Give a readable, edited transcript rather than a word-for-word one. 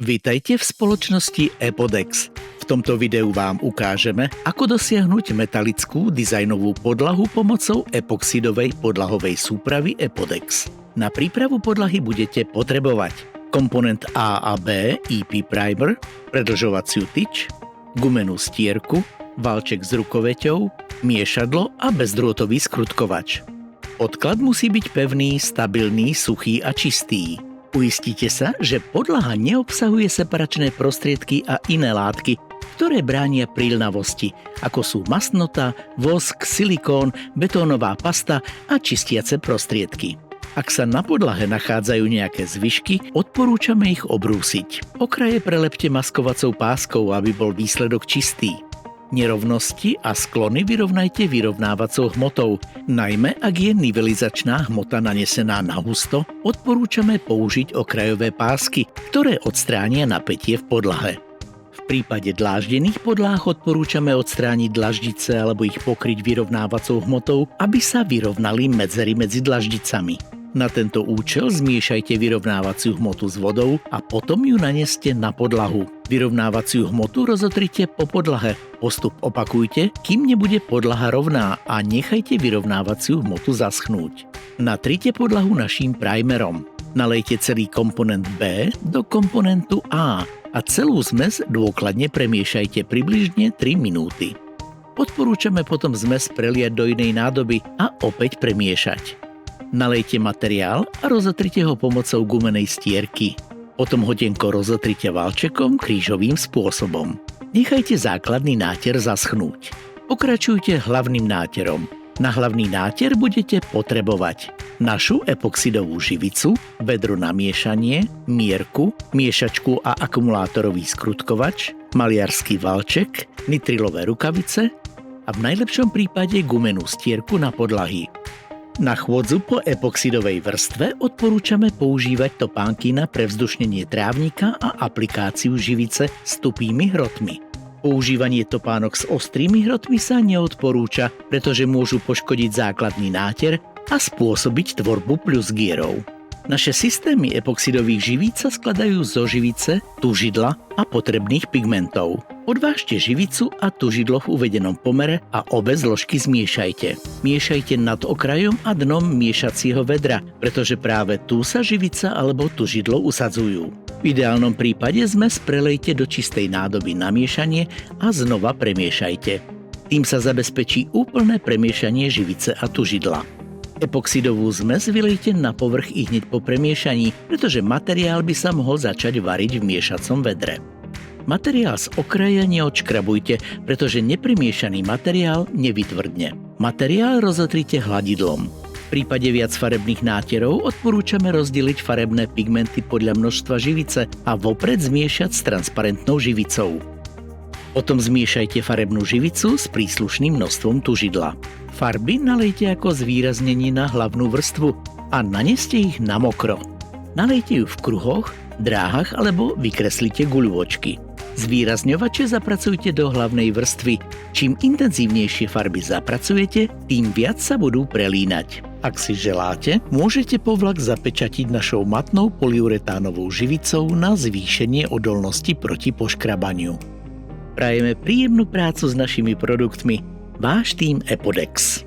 Vitajte v spoločnosti Epodex. V tomto videu vám ukážeme, ako dosiahnuť metalickú dizajnovú podlahu pomocou epoxidovej podlahovej súpravy Epodex. Na prípravu podlahy budete potrebovať komponent A a B EP Primer, predĺžovaciu tyč, gumenú stierku, valček s rukoveťou, miešadlo a bezdrôtový skrutkovač. Podklad musí byť pevný, stabilný, suchý a čistý. Uistite sa, že podlaha neobsahuje separačné prostriedky a iné látky, ktoré bránia príľnavosti, ako sú mastnota, vosk, silikón, betónová pasta a čistiace prostriedky. Ak sa na podlahe nachádzajú nejaké zvyšky, odporúčame ich obrúsiť. Okraje prelepte maskovacou páskou, aby bol výsledok čistý. Nerovnosti a sklony vyrovnajte vyrovnávacou hmotou. Najmä ak je nivelizačná hmota nanesená na husto, odporúčame použiť okrajové pásky, ktoré odstránia napätie v podlahe. V prípade dláždených podláh odporúčame odstrániť dlaždice alebo ich pokryť vyrovnávacou hmotou, aby sa vyrovnali medzery medzi dlaždicami. Na tento účel zmiešajte vyrovnávaciu hmotu s vodou a potom ju naneste na podlahu. Vyrovnávaciu hmotu rozotrite po podlahe. Postup opakujte, kým nebude podlaha rovná a nechajte vyrovnávaciu hmotu zaschnúť. Natrite podlahu naším primerom. Nalejte celý komponent B do komponentu A a celú zmes dôkladne premiešajte približne 3 minúty. Odporúčame potom zmes preliať do inej nádoby a opäť premiešať. Nalejte materiál a rozotrite ho pomocou gumenej stierky. Potom ho tenko rozotrite valčekom krížovým spôsobom. Nechajte základný náter zaschnúť. Pokračujte hlavným náterom. Na hlavný náter budete potrebovať našu epoxidovú živicu, vedro na miešanie, mierku, miešačku a akumulátorový skrutkovač, maliarský valček, nitrilové rukavice a v najlepšom prípade gumenú stierku na podlahy. Na chôdzu po epoxidovej vrstve odporúčame používať topánky na prevzdušnenie trávnika a aplikáciu živice s tupými hrotmi. Používanie topánok s ostrými hrotmi sa neodporúča, pretože môžu poškodiť základný náter a spôsobiť tvorbu pľusgierov. Naše systémy epoxidových živíc sa skladajú zo živice, tužidla a potrebných pigmentov. Odvážte živicu a tužidlo v uvedenom pomere a obe zložky zmiešajte. Miešajte nad okrajom a dnom miešacieho vedra, pretože práve tu sa živica alebo tužidlo usadzujú. V ideálnom prípade zmes prelejte do čistej nádoby na miešanie a znova premiešajte. Tým sa zabezpečí úplné premiešanie živice a tužidla. Epoxidovú zmes vylejte na povrch i hneď po premiešaní, pretože materiál by sa mohol začať variť v miešacom vedre. Materiál z okraja neodškrabujte, pretože neprimiešaný materiál nevytvrdne. Materiál rozotrite hladidlom. V prípade viac farebných náterov odporúčame rozdeliť farebné pigmenty podľa množstva živice a vopred zmiešať s transparentnou živicou. Potom zmiešajte farebnú živicu s príslušným množstvom tužidla. Farby nalejte ako zvýraznenie na hlavnú vrstvu a naneste ich na mokro. Nalejte ju v kruhoch, dráhach alebo vykreslite guľôčky. Zvýrazňovače zapracujte do hlavnej vrstvy. Čím intenzívnejšie farby zapracujete, tým viac sa budú prelínať. Ak si želáte, môžete povlak zapečatiť našou matnou polyuretánovou živicou na zvýšenie odolnosti proti poškrabaniu. Prajeme príjemnú prácu s našimi produktmi. Váš tím Epodex.